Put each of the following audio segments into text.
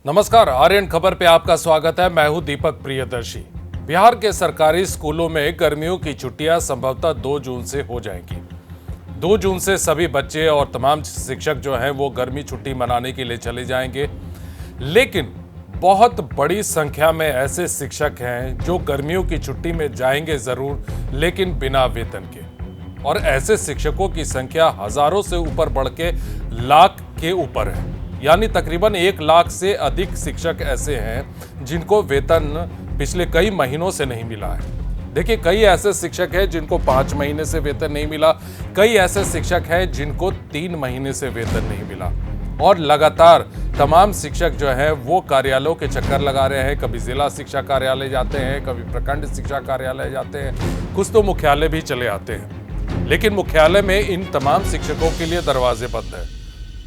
नमस्कार, आर्यन खबर पे आपका स्वागत है। मैं हूं दीपक प्रियदर्शी। बिहार के सरकारी स्कूलों में गर्मियों की छुट्टियां संभवतः 2 जून से हो जाएंगी। 2 जून से सभी बच्चे और तमाम शिक्षक जो हैं वो गर्मी छुट्टी मनाने के लिए चले जाएंगे। लेकिन बहुत बड़ी संख्या में ऐसे शिक्षक हैं जो गर्मियों की छुट्टी में जाएंगे जरूर, लेकिन बिना वेतन के। और ऐसे शिक्षकों की संख्या हजारों से ऊपर बढ़ के लाख के ऊपर है। यानी तकरीबन 1 लाख से अधिक शिक्षक ऐसे हैं जिनको वेतन पिछले कई महीनों से नहीं मिला है। देखिए, कई ऐसे शिक्षक हैं जिनको 5 महीने से वेतन नहीं मिला, कई ऐसे शिक्षक हैं जिनको 3 महीने से वेतन नहीं मिला। और लगातार तमाम शिक्षक जो हैं वो कार्यालयों के चक्कर लगा रहे हैं। कभी जिला शिक्षा कार्यालय जाते हैं, कभी प्रखंड शिक्षा कार्यालय जाते हैं, कुछ तो मुख्यालय भी चले आते हैं। लेकिन मुख्यालय में इन तमाम शिक्षकों के लिए दरवाजे बंद है,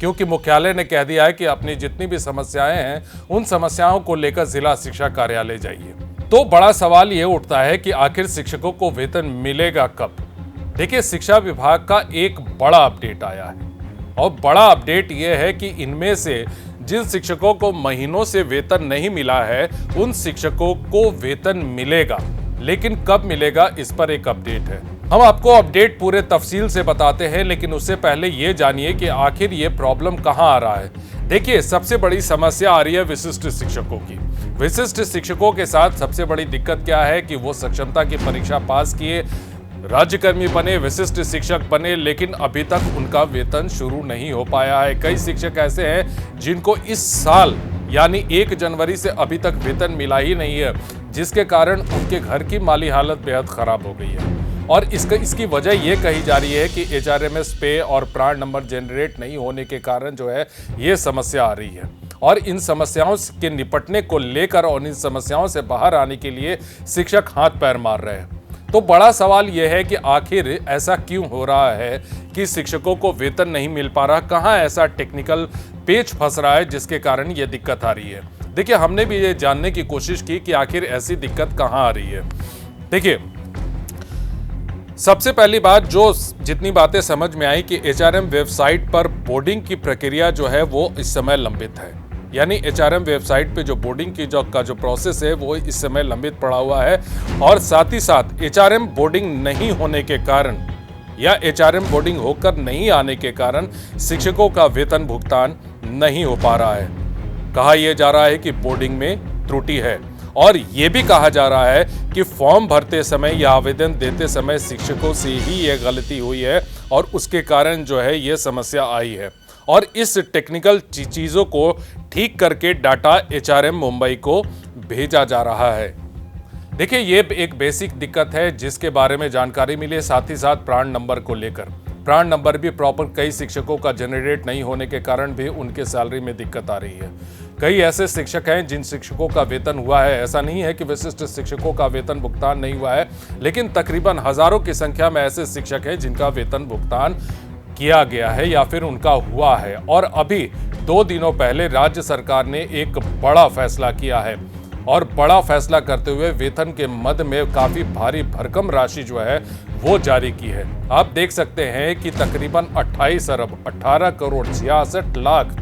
क्योंकि मुख्यालय ने कह दिया है कि अपनी जितनी भी समस्याएं हैं उन समस्याओं को लेकर जिला शिक्षा कार्यालय जाइए। तो बड़ा सवाल ये उठता है कि आखिर शिक्षकों को वेतन मिलेगा कब। देखिए, शिक्षा विभाग का एक बड़ा अपडेट आया है, और बड़ा अपडेट ये है कि इनमें से जिन शिक्षकों को महीनों से वेतन नहीं मिला है उन शिक्षकों को वेतन मिलेगा। लेकिन कब मिलेगा, इस पर एक अपडेट है। हम आपको अपडेट पूरे तफसील से बताते हैं, लेकिन उससे पहले ये जानिए कि आखिर ये प्रॉब्लम कहां आ रहा है। देखिए, सबसे बड़ी समस्या आ रही है विशिष्ट शिक्षकों की। विशिष्ट शिक्षकों के साथ सबसे बड़ी दिक्कत क्या है कि वो सक्षमता की परीक्षा पास किए, राज्यकर्मी बने, विशिष्ट शिक्षक बने, लेकिन अभी तक उनका वेतन शुरू नहीं हो पाया है। कई शिक्षक ऐसे हैं जिनको इस साल यानी 1 जनवरी से अभी तक वेतन मिला ही नहीं है, जिसके कारण उनके घर की माली हालत बेहद खराब हो गई है। और इसकी वजह यह कही जा रही है कि HRMS पे और प्राण नंबर जनरेट नहीं होने के कारण जो है ये समस्या आ रही है। और इन समस्याओं के निपटने को लेकर और इन समस्याओं से बाहर आने के लिए शिक्षक हाथ पैर मार रहे हैं। तो बड़ा सवाल यह है कि आखिर ऐसा क्यों हो रहा है कि शिक्षकों को वेतन नहीं मिल पा रहा। कहाँ ऐसा टेक्निकल पेच फंस रहा है जिसके कारण ये दिक्कत आ रही है। देखिए, हमने भी ये जानने की कोशिश की कि आखिर ऐसी दिक्कत कहाँ आ रही है। देखिए, सबसे पहली बात जो जितनी बातें समझ में आई कि HRM वेबसाइट पर बोर्डिंग की प्रक्रिया जो है वो इस समय लंबित है। यानी HRM वेबसाइट पे जो बोर्डिंग की जो प्रोसेस है वो इस समय लंबित पड़ा हुआ है। और साथ ही साथ HRM बोर्डिंग नहीं होने के कारण या HRM बोर्डिंग होकर नहीं आने के कारण शिक्षकों का वेतन भुगतान नहीं हो पा रहा है। कहा यह जा रहा है कि बोर्डिंग में त्रुटि है, और ये भी कहा जा रहा है कि फॉर्म भरते समय या आवेदन देते समय शिक्षकों से ही ये गलती हुई है और उसके कारण जो है ये समस्या आई है। और इस टेक्निकल चीज़ों को ठीक करके डाटा HRM मुंबई को भेजा जा रहा है। देखिए, ये एक बेसिक दिक्कत है जिसके बारे में जानकारी मिली। साथ ही साथ प्राण नंबर को लेकर प्राण नंबर भी प्रॉपर कई शिक्षकों का जनरेट नहीं होने के कारण भी उनके सैलरी में दिक्कत आ रही है। कई ऐसे शिक्षक हैं जिन शिक्षकों का वेतन हुआ है। ऐसा नहीं है कि विशिष्ट शिक्षकों का वेतन भुगतान नहीं हुआ है, लेकिन तकरीबन हजारों की संख्या में ऐसे शिक्षक हैं जिनका वेतन भुगतान किया गया है या फिर उनका हुआ है। और अभी 2 दिनों पहले राज्य सरकार ने एक बड़ा फैसला किया है, और बड़ा फैसला करते हुए वेतन के मद में काफी भारी भरकम राशि जो है वो जारी की है। आप देख सकते हैं कि तकरीबन 28 अरब 18 करोड़ 66 लाख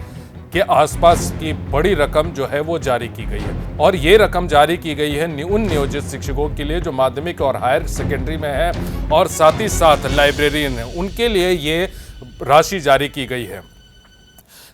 के आसपास की बड़ी रकम जो है वो जारी की गई है। और ये रकम जारी की गई है उन नियोजित शिक्षकों के लिए जो माध्यमिक और हायर सेकेंडरी में है, और साथ ही साथ लाइब्रेरियन है, उनके लिए ये राशि जारी की गई है।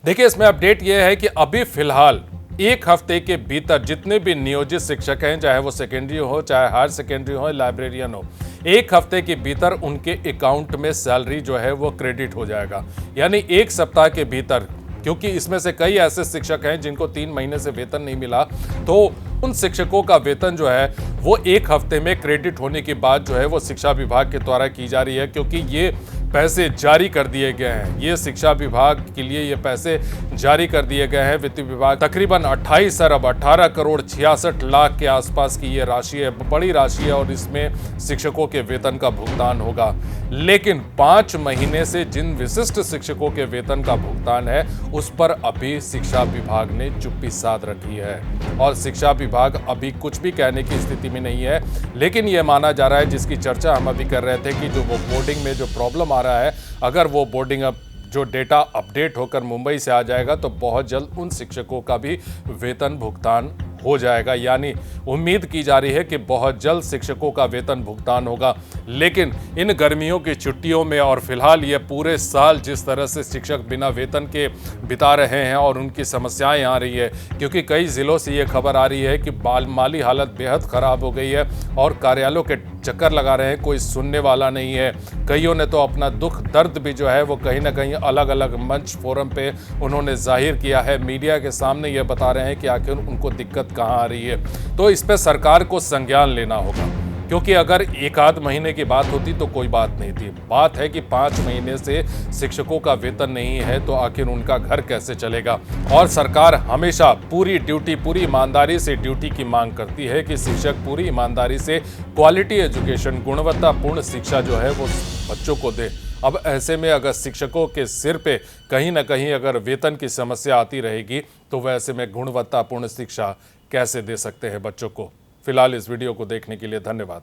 देखिए, इसमें अपडेट ये है कि अभी फिलहाल 1 हफ्ते के भीतर जितने भी नियोजित शिक्षक हैं, चाहे वो सेकेंडरी हो, चाहे हायर सेकेंडरी हो, लाइब्रेरियन हो, 1 हफ्ते के भीतर उनके अकाउंट में सैलरी जो है वो क्रेडिट हो जाएगा। यानी 1 सप्ताह के भीतर, क्योंकि इसमें से कई ऐसे शिक्षक हैं जिनको 3 महीने से वेतन नहीं मिला, तो उन शिक्षकों का वेतन जो है वो 1 हफ्ते में क्रेडिट होने की बात जो है वो शिक्षा विभाग के द्वारा की जा रही है। क्योंकि ये पैसे जारी कर दिए गए हैं, ये शिक्षा विभाग के लिए ये पैसे जारी कर दिए गए हैं। वित्त विभाग तकरीबन 28 अरब 18 करोड़ 66 लाख के आसपास की ये राशि है, बड़ी राशि है, और इसमें शिक्षकों के वेतन का भुगतान होगा। लेकिन 5 महीने से जिन विशिष्ट शिक्षकों के वेतन का भुगतान है उस पर अभी शिक्षा विभाग ने चुप्पी साध रखी है, और शिक्षा विभाग अभी कुछ भी कहने की स्थिति में नहीं है। लेकिन यह माना जा रहा है, जिसकी चर्चा हम अभी कर रहे थे, कि जो वो बोर्डिंग में जो प्रॉब्लम आ रहा है, अगर वो बोर्डिंग अब जो डेटा अपडेट होकर मुंबई से आ जाएगा तो बहुत जल्द उन शिक्षकों का भी वेतन भुगतान हो जाएगा। यानी उम्मीद की जा रही है कि बहुत जल्द शिक्षकों का वेतन भुगतान होगा। लेकिन इन गर्मियों की छुट्टियों में और फिलहाल ये पूरे साल जिस तरह से शिक्षक बिना वेतन के बिता रहे हैं और उनकी समस्याएं आ रही है, क्योंकि कई जिलों से ये खबर आ रही है कि माली हालत बेहद खराब हो गई है और कार्यालयों के चक्कर लगा रहे हैं, कोई सुनने वाला नहीं है। कईयों ने तो अपना दुख दर्द भी जो है वो कहीं ना कहीं अलग अलग मंच फोरम पे उन्होंने जाहिर किया है, मीडिया के सामने ये बता रहे हैं कि आखिर उनको दिक्कत कहाँ आ रही है। तो इस पे सरकार को संज्ञान लेना होगा, क्योंकि अगर एक आध महीने की बात होती तो कोई बात नहीं थी। बात है कि 5 महीने से शिक्षकों का वेतन नहीं है तो आखिर उनका घर कैसे चलेगा। और सरकार हमेशा पूरी ड्यूटी, पूरी ईमानदारी से ड्यूटी की मांग करती है कि शिक्षक पूरी ईमानदारी से क्वालिटी एजुकेशन, गुणवत्तापूर्ण शिक्षा जो है वो बच्चों को दे। अब ऐसे में अगर शिक्षकों के सिर पे कहीं ना कहीं अगर वेतन की समस्या आती रहेगी तो वैसे में गुणवत्तापूर्ण शिक्षा कैसे दे सकते हैं बच्चों को। फिलहाल इस वीडियो को देखने के लिए धन्यवाद।